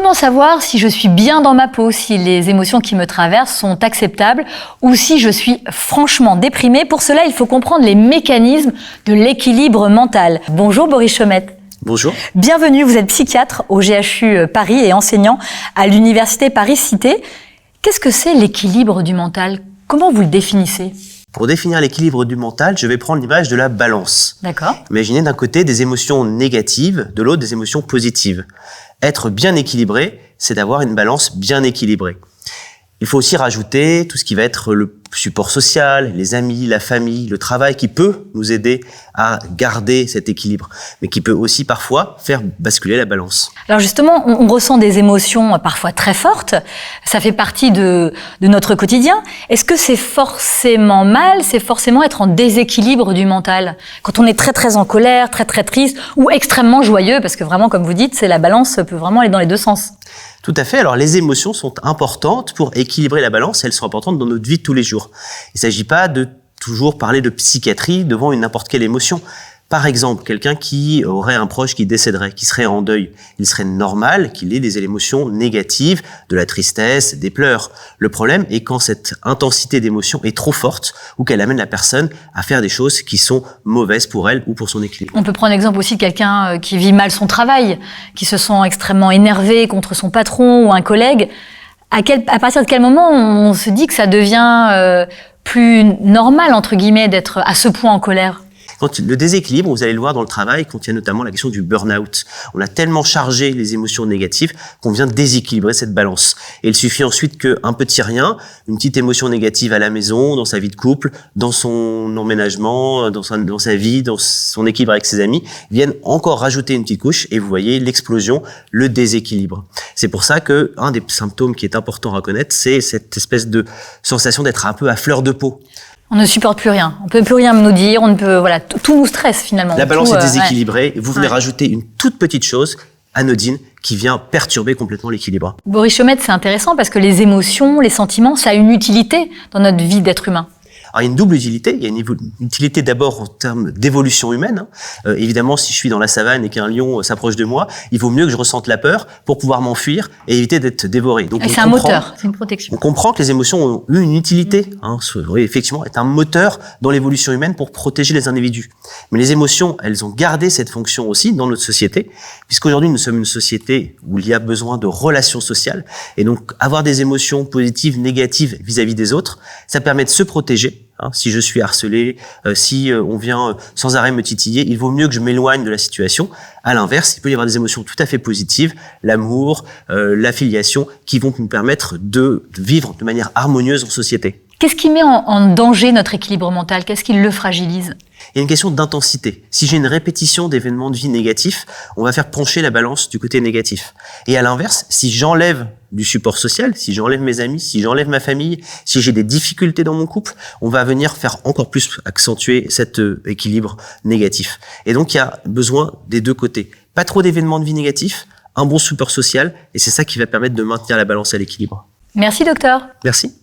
comment savoir si je suis bien dans ma peau, si les émotions qui me traversent sont acceptables ou si je suis franchement déprimée? Pour cela, il faut comprendre les mécanismes de l'équilibre mental. Bonjour Boris Chaumette. Bonjour. Bienvenue, vous êtes psychiatre au GHU Paris et enseignant à l'Université Paris-Cité. Qu'est-ce que c'est l'équilibre du mental? Comment vous le définissez? Pour définir l'équilibre du mental, je vais prendre l'image de la balance. D'accord. Imaginez d'un côté des émotions négatives, de l'autre des émotions positives. Être bien équilibré, c'est d'avoir une balance bien équilibrée. Il faut aussi rajouter tout ce qui va être le support social, les amis, la famille, le travail qui peut nous aider à garder cet équilibre, mais qui peut aussi parfois faire basculer la balance. Alors justement, on ressent des émotions parfois très fortes, ça fait partie de notre quotidien. Est-ce que c'est forcément mal, c'est forcément être en déséquilibre du mental? Quand on est très très en colère, très très triste ou extrêmement joyeux, parce que vraiment, comme vous dites, c'est la balance peut vraiment aller dans les deux sens. Tout à fait. Alors, les émotions sont importantes pour équilibrer la balance. Elles sont importantes dans notre vie de tous les jours. Il ne s'agit pas de toujours parler de psychiatrie devant n'importe quelle émotion. Par exemple, quelqu'un qui aurait un proche qui décéderait, qui serait en deuil, il serait normal qu'il ait des émotions négatives, de la tristesse, des pleurs. Le problème est quand cette intensité d'émotion est trop forte ou qu'elle amène la personne à faire des choses qui sont mauvaises pour elle ou pour son équilibre. On peut prendre l'exemple aussi de quelqu'un qui vit mal son travail, qui se sent extrêmement énervé contre son patron ou un collègue. À partir de quel moment on se dit que ça devient plus normal, entre guillemets, d'être à ce point en colère? Quand le déséquilibre, vous allez le voir dans le travail, contient notamment la question du burn-out. On a tellement chargé les émotions négatives qu'on vient déséquilibrer cette balance. Et il suffit ensuite qu'un petit rien, une petite émotion négative à la maison, dans sa vie de couple, dans son emménagement, dans sa vie, dans son équilibre avec ses amis, viennent encore rajouter une petite couche et vous voyez l'explosion, le déséquilibre. C'est pour ça que un des symptômes qui est important à reconnaître, c'est cette espèce de sensation d'être un peu à fleur de peau. On ne supporte plus rien. On peut plus rien nous dire. On ne peut, voilà, tout nous stresse finalement. La balance est déséquilibrée. Ouais. Et vous venez rajouter une toute petite chose, anodine, qui vient perturber complètement l'équilibre. Boris Chaumette, c'est intéressant parce que les émotions, les sentiments, ça a une utilité dans notre vie d'être humain. Alors, il y a une double utilité. Il y a une utilité d'abord en termes d'évolution humaine. Évidemment, si je suis dans la savane et qu'un lion s'approche de moi, il vaut mieux que je ressente la peur pour pouvoir m'enfuir et éviter d'être dévoré. Donc, c'est un moteur, c'est une protection. On comprend que les émotions ont eu une utilité. Oui, effectivement, est un moteur dans l'évolution humaine pour protéger les individus. Mais les émotions, elles ont gardé cette fonction aussi dans notre société, puisqu'aujourd'hui, nous sommes une société où il y a besoin de relations sociales. Et donc, avoir des émotions positives, négatives vis-à-vis des autres, ça permet de se protéger. Si je suis harcelé, si on vient sans arrêt me titiller, il vaut mieux que je m'éloigne de la situation. À l'inverse, il peut y avoir des émotions tout à fait positives, l'amour, l'affiliation, qui vont nous permettre de vivre de manière harmonieuse en société. Qu'est-ce qui met en danger notre équilibre mental? Qu'est-ce qui le fragilise? Il y a une question d'intensité. Si j'ai une répétition d'événements de vie négatifs, on va faire pencher la balance du côté négatif. Et à l'inverse, si j'enlève du support social, si j'enlève mes amis, si j'enlève ma famille, si j'ai des difficultés dans mon couple, on va venir faire encore plus accentuer cet équilibre négatif. Et donc, il y a besoin des deux côtés. Pas trop d'événements de vie négatifs, un bon support social, et c'est ça qui va permettre de maintenir la balance à l'équilibre. Merci docteur. Merci.